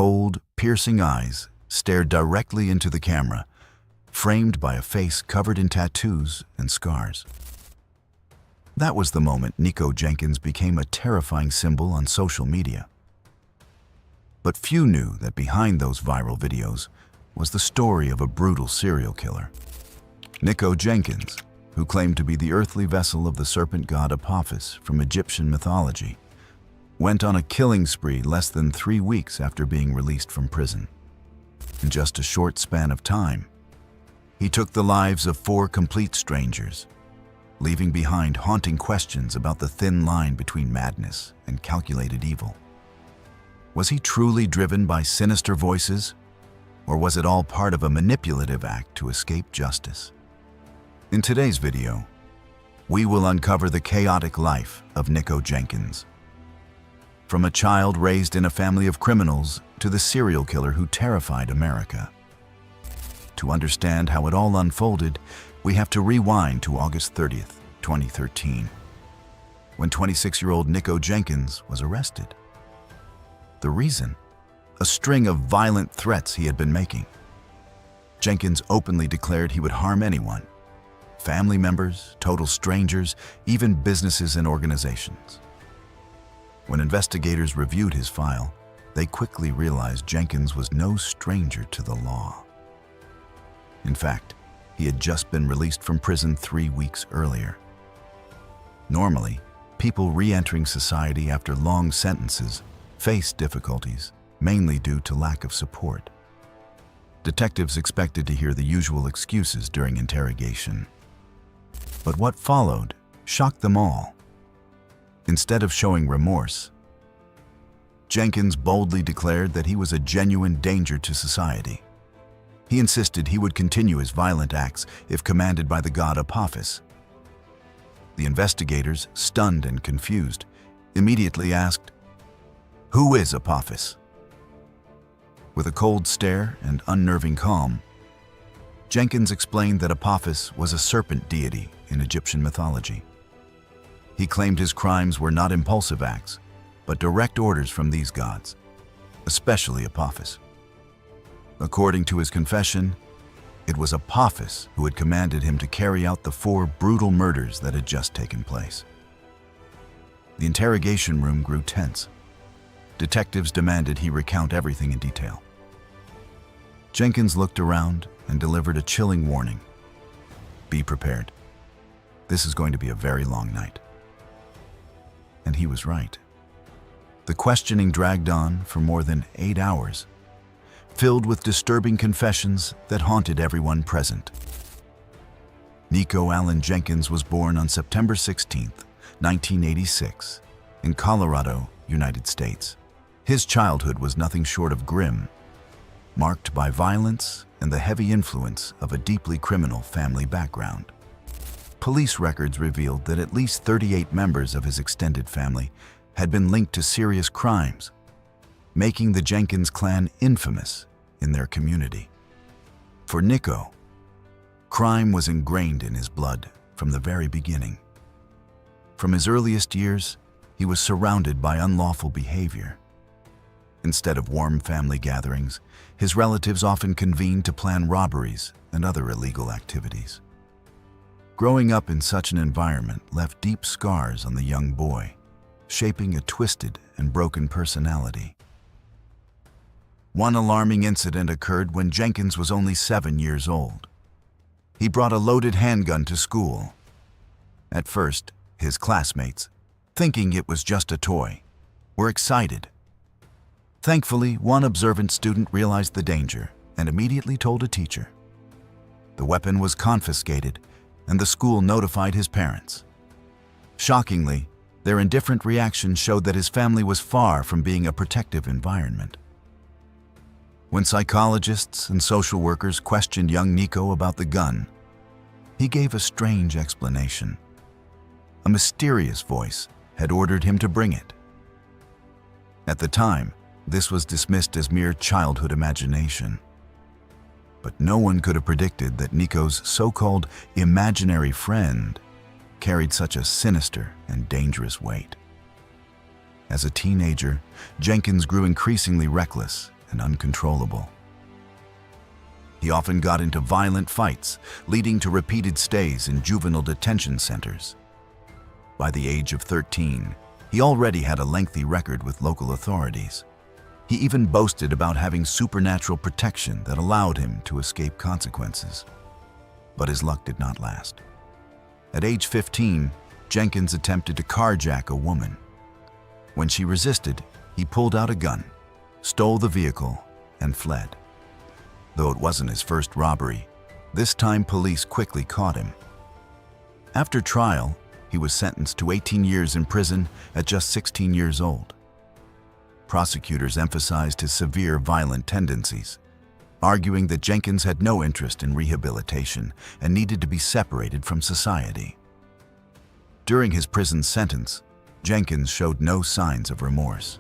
cold, piercing eyes stared directly into the camera, framed by a face covered in tattoos and scars. That was the moment Nikko Jenkins became a terrifying symbol on social media. But few knew that behind those viral videos was the story of a brutal serial killer. Nikko Jenkins, who claimed to be the earthly vessel of the serpent god Apophis from Egyptian mythology, went on a killing spree less than 3 weeks after being released from prison. In just a short span of time, he took the lives of 4 complete strangers, leaving behind haunting questions about the thin line between madness and calculated evil. Was he truly driven by sinister voices, or was it all part of a manipulative act to escape justice? In today's video, we will uncover the chaotic life of Nikko Jenkins. From a child raised in a family of criminals to the serial killer who terrified America. To understand how it all unfolded, we have to rewind to August 30th, 2013, when 26-year-old Nikko Jenkins was arrested. The reason? A string of violent threats he had been making. Jenkins openly declared he would harm anyone: family members, total strangers, even businesses and organizations. When investigators reviewed his file, they quickly realized Jenkins was no stranger to the law. In fact, he had just been released from prison 3 weeks earlier. Normally, people re-entering society after long sentences face difficulties, mainly due to lack of support. Detectives expected to hear the usual excuses during interrogation. But what followed shocked them all. Instead of showing remorse, Jenkins boldly declared that he was a genuine danger to society. He insisted he would continue his violent acts if commanded by the god Apophis. The investigators, stunned and confused, immediately asked, "Who is Apophis?" With a cold stare and unnerving calm, Jenkins explained that Apophis was a serpent deity in Egyptian mythology. He claimed his crimes were not impulsive acts, but direct orders from these gods, especially Apophis. According to his confession, it was Apophis who had commanded him to carry out the 4 brutal murders that had just taken place. The interrogation room grew tense. Detectives demanded he recount everything in detail. Jenkins looked around and delivered a chilling warning. "Be prepared. This is going to be a very long night." And he was right. The questioning dragged on for more than 8 hours, filled with disturbing confessions that haunted everyone present. Nikko Allen Jenkins was born on September 16, 1986, in Colorado, United States. His childhood was nothing short of grim, marked by violence and the heavy influence of a deeply criminal family background. Police records revealed that at least 38 members of his extended family had been linked to serious crimes, making the Jenkins clan infamous in their community. For Nikko, crime was ingrained in his blood from the very beginning. From his earliest years, he was surrounded by unlawful behavior. Instead of warm family gatherings, his relatives often convened to plan robberies and other illegal activities. Growing up in such an environment left deep scars on the young boy, shaping a twisted and broken personality. One alarming incident occurred when Jenkins was only 7 years old. He brought a loaded handgun to school. At first, his classmates, thinking it was just a toy, were excited. Thankfully, one observant student realized the danger and immediately told a teacher. The weapon was confiscated, and the school notified his parents. Shockingly, their indifferent reaction showed that his family was far from being a protective environment. When psychologists and social workers questioned young Nikko about the gun, he gave a strange explanation. A mysterious voice had ordered him to bring it. At the time, this was dismissed as mere childhood imagination. But no one could have predicted that Nikko's so-called imaginary friend carried such a sinister and dangerous weight. As a teenager, Jenkins grew increasingly reckless and uncontrollable. He often got into violent fights, leading to repeated stays in juvenile detention centers. By the age of 13, he already had a lengthy record with local authorities. He even boasted about having supernatural protection that allowed him to escape consequences. But his luck did not last. At age 15, Jenkins attempted to carjack a woman. When she resisted, he pulled out a gun, stole the vehicle, and fled. Though it wasn't his first robbery, this time police quickly caught him. After trial, he was sentenced to 18 years in prison at just 16 years old. Prosecutors emphasized his severe violent tendencies, arguing that Jenkins had no interest in rehabilitation and needed to be separated from society. During his prison sentence, Jenkins showed no signs of remorse.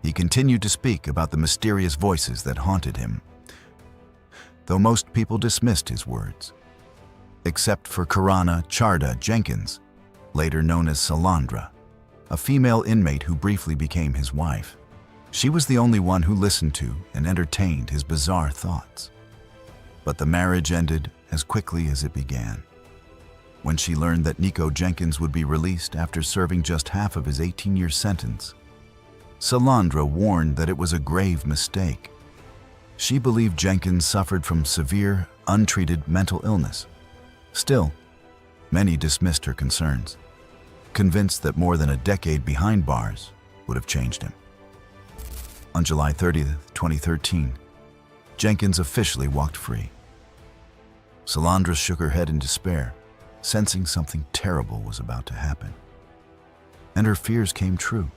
He continued to speak about the mysterious voices that haunted him, though most people dismissed his words. Except for Kirana Charda Jenkins, later known as Salandra, a female inmate who briefly became his wife. She was the only one who listened to and entertained his bizarre thoughts. But the marriage ended as quickly as it began. When she learned that Nikko Jenkins would be released after serving just half of his 18-year sentence, Salandra warned that it was a grave mistake. She believed Jenkins suffered from severe, untreated mental illness. Still, many dismissed her concerns, convinced that more than a decade behind bars would have changed him. On July 30, 2013, Jenkins officially walked free. Salandra shook her head in despair, sensing something terrible was about to happen. And her fears came true.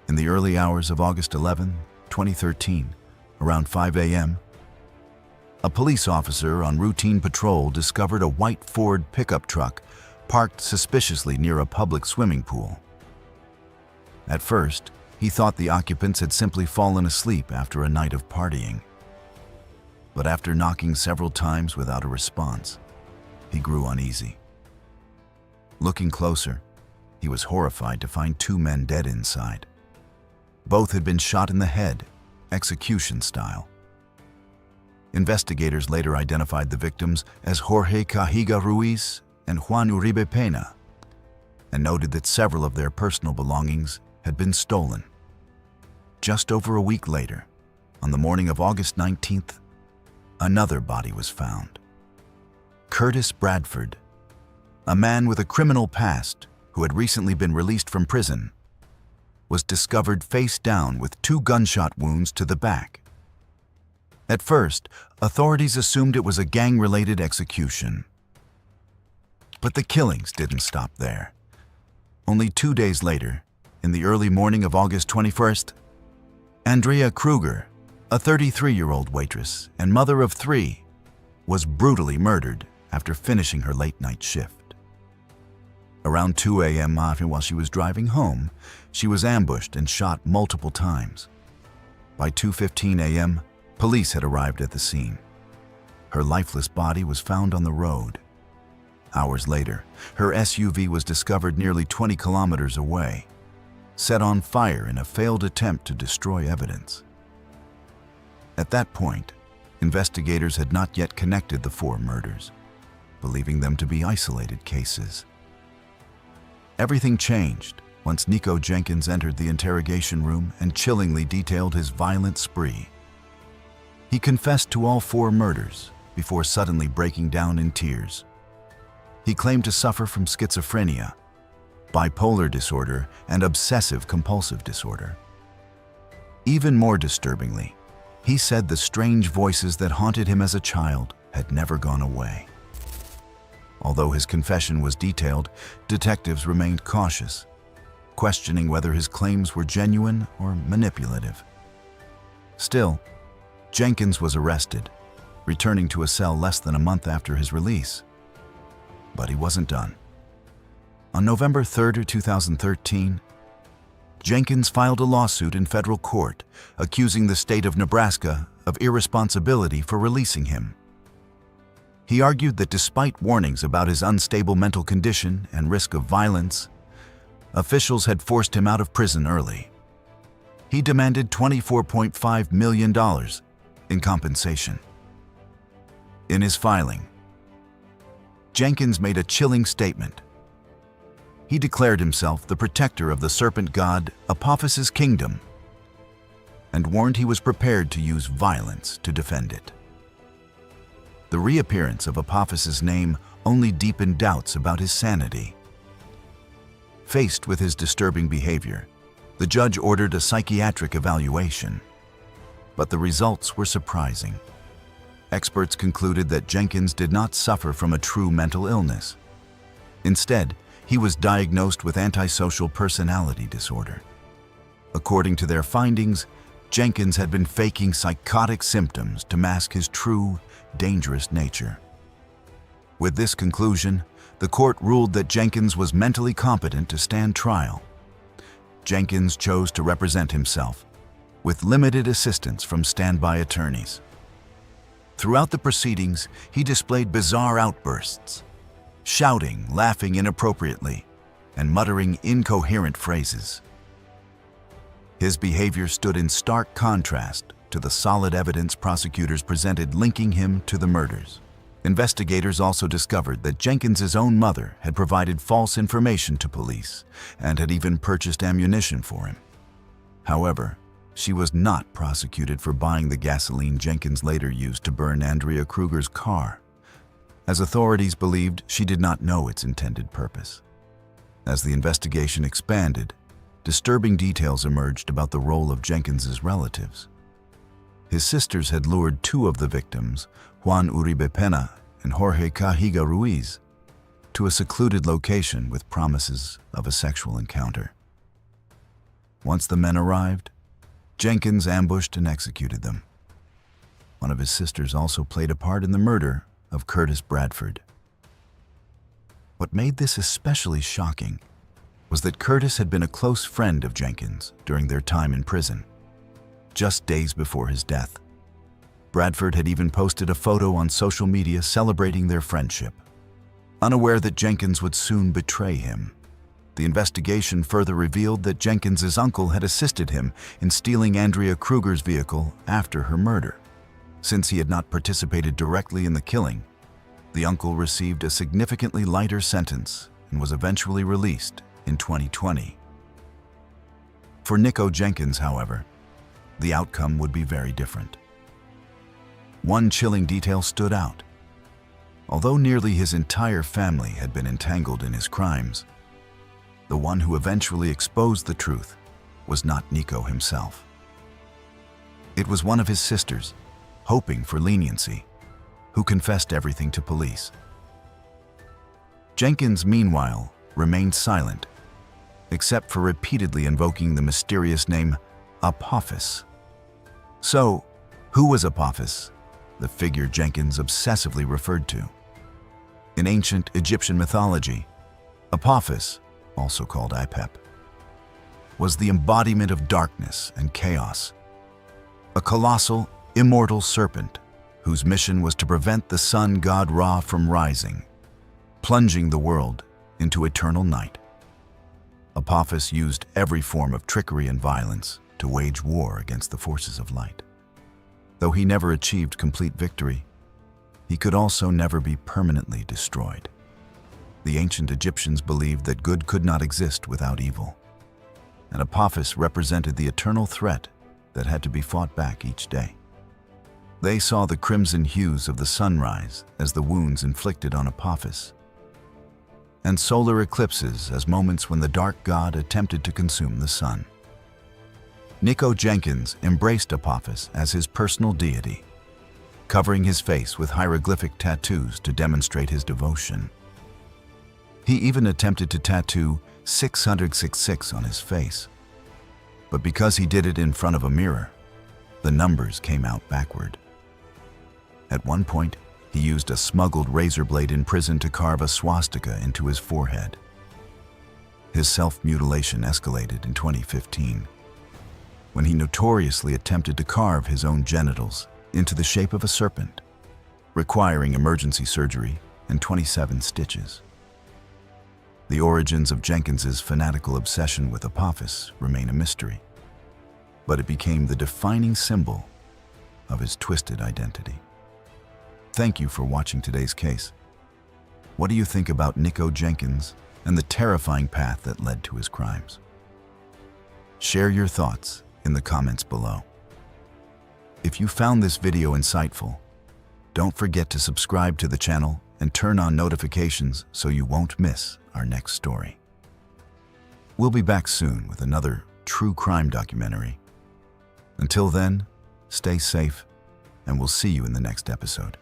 In the early hours of August 11, 2013, around 5 a.m., a police officer on routine patrol discovered a white Ford pickup truck parked suspiciously near a public swimming pool. At first, he thought the occupants had simply fallen asleep after a night of partying. But after knocking several times without a response, he grew uneasy. Looking closer, he was horrified to find two men dead inside. Both had been shot in the head, execution style. Investigators later identified the victims as Jorge Cajiga Ruiz and Juan Uribe Pena, and noted that several of their personal belongings had been stolen. Just over a week later, on the morning of August 19th, another body was found. Curtis Bradford, a man with a criminal past who had recently been released from prison, was discovered face down with 2 gunshot wounds to the back. At first, authorities assumed it was a gang-related execution. But the killings didn't stop there. Only 2 days later, in the early morning of August 21st, Andrea Kruger, a 33-year-old waitress and mother of 3, was brutally murdered after finishing her late-night shift. Around 2 a.m. while she was driving home, she was ambushed and shot multiple times. By 2:15 a.m., police had arrived at the scene. Her lifeless body was found on the road. Hours later, her SUV was discovered nearly 20 kilometers away, set on fire in a failed attempt to destroy evidence. At that point, investigators had not yet connected the 4 murders, believing them to be isolated cases. Everything changed once Nikko Jenkins entered the interrogation room and chillingly detailed his violent spree. He confessed to all 4 murders before suddenly breaking down in tears. He claimed to suffer from schizophrenia, bipolar disorder, and obsessive-compulsive disorder. Even more disturbingly, he said the strange voices that haunted him as a child had never gone away. Although his confession was detailed, detectives remained cautious, questioning whether his claims were genuine or manipulative. Still, Jenkins was arrested, returning to a cell less than a month after his release. But he wasn't done. On November 3, 2013, Jenkins filed a lawsuit in federal court accusing the state of Nebraska of irresponsibility for releasing him. He argued that despite warnings about his unstable mental condition and risk of violence, officials had forced him out of prison early. he demanded $24.5 million in compensation. In his filing, Jenkins made a chilling statement. He declared himself the protector of the serpent god Apophis's kingdom and warned he was prepared to use violence to defend it. The reappearance of Apophis's name only deepened doubts about his sanity. Faced with his disturbing behavior, the judge ordered a psychiatric evaluation. But the results were surprising. Experts concluded that Jenkins did not suffer from a true mental illness. Instead, he was diagnosed with antisocial personality disorder. According to their findings, Jenkins had been faking psychotic symptoms to mask his true, dangerous nature. With this conclusion, the court ruled that Jenkins was mentally competent to stand trial. Jenkins chose to represent himself, with limited assistance from standby attorneys. Throughout the proceedings, he displayed bizarre outbursts, shouting, laughing inappropriately, and muttering incoherent phrases. His behavior stood in stark contrast to the solid evidence prosecutors presented linking him to the murders. Investigators also discovered that Jenkins's own mother had provided false information to police and had even purchased ammunition for him. However, she was not prosecuted for buying the gasoline Jenkins later used to burn Andrea Kruger's car, as authorities believed she did not know its intended purpose. As the investigation expanded, disturbing details emerged about the role of Jenkins's relatives. His sisters had lured two of the victims, Juan Uribe Pena and Jorge Cajiga Ruiz, to a secluded location with promises of a sexual encounter. Once the men arrived, Jenkins ambushed and executed them. One of his sisters also played a part in the murder of Curtis Bradford. What made this especially shocking was that Curtis had been a close friend of Jenkins during their time in prison. Just days before his death, Bradford had even posted a photo on social media celebrating their friendship. Unaware that Jenkins would soon betray him, the investigation further revealed that Jenkins's uncle had assisted him in stealing Andrea Kruger's vehicle after her murder. Since he had not participated directly in the killing, the uncle received a significantly lighter sentence and was eventually released in 2020. For Nikko Jenkins, however, the outcome would be very different. One chilling detail stood out. Although nearly his entire family had been entangled in his crimes, the one who eventually exposed the truth was not Nikko himself. It was one of his sisters, hoping for leniency, who confessed everything to police. Jenkins, meanwhile, remained silent, except for repeatedly invoking the mysterious name Apophis. So, who was Apophis, the figure Jenkins obsessively referred to? In ancient Egyptian mythology, Apophis, also called Apep, was the embodiment of darkness and chaos, a colossal, immortal serpent whose mission was to prevent the sun god Ra from rising, plunging the world into eternal night. Apophis used every form of trickery and violence to wage war against the forces of light. Though he never achieved complete victory, he could also never be permanently destroyed. The ancient Egyptians believed that good could not exist without evil, and Apophis represented the eternal threat that had to be fought back each day. They saw the crimson hues of the sunrise as the wounds inflicted on Apophis, and solar eclipses as moments when the dark god attempted to consume the sun. Nikko Jenkins embraced Apophis as his personal deity, covering his face with hieroglyphic tattoos to demonstrate his devotion. He even attempted to tattoo 666 on his face, but because he did it in front of a mirror, the numbers came out backward. At one point, he used a smuggled razor blade in prison to carve a swastika into his forehead. His self-mutilation escalated in 2015, when he notoriously attempted to carve his own genitals into the shape of a serpent, requiring emergency surgery and 27 stitches. The origins of Jenkins's fanatical obsession with Apophis remain a mystery. but it became the defining symbol of his twisted identity. Thank you for watching today's case. What do you think about Nikko Jenkins and the terrifying path that led to his crimes? Share your thoughts in the comments below. If you found this video insightful, don't forget to subscribe to the channel and turn on notifications so you won't miss our next story. We'll be back soon with another true crime documentary. Until then, stay safe, and we'll see you in the next episode.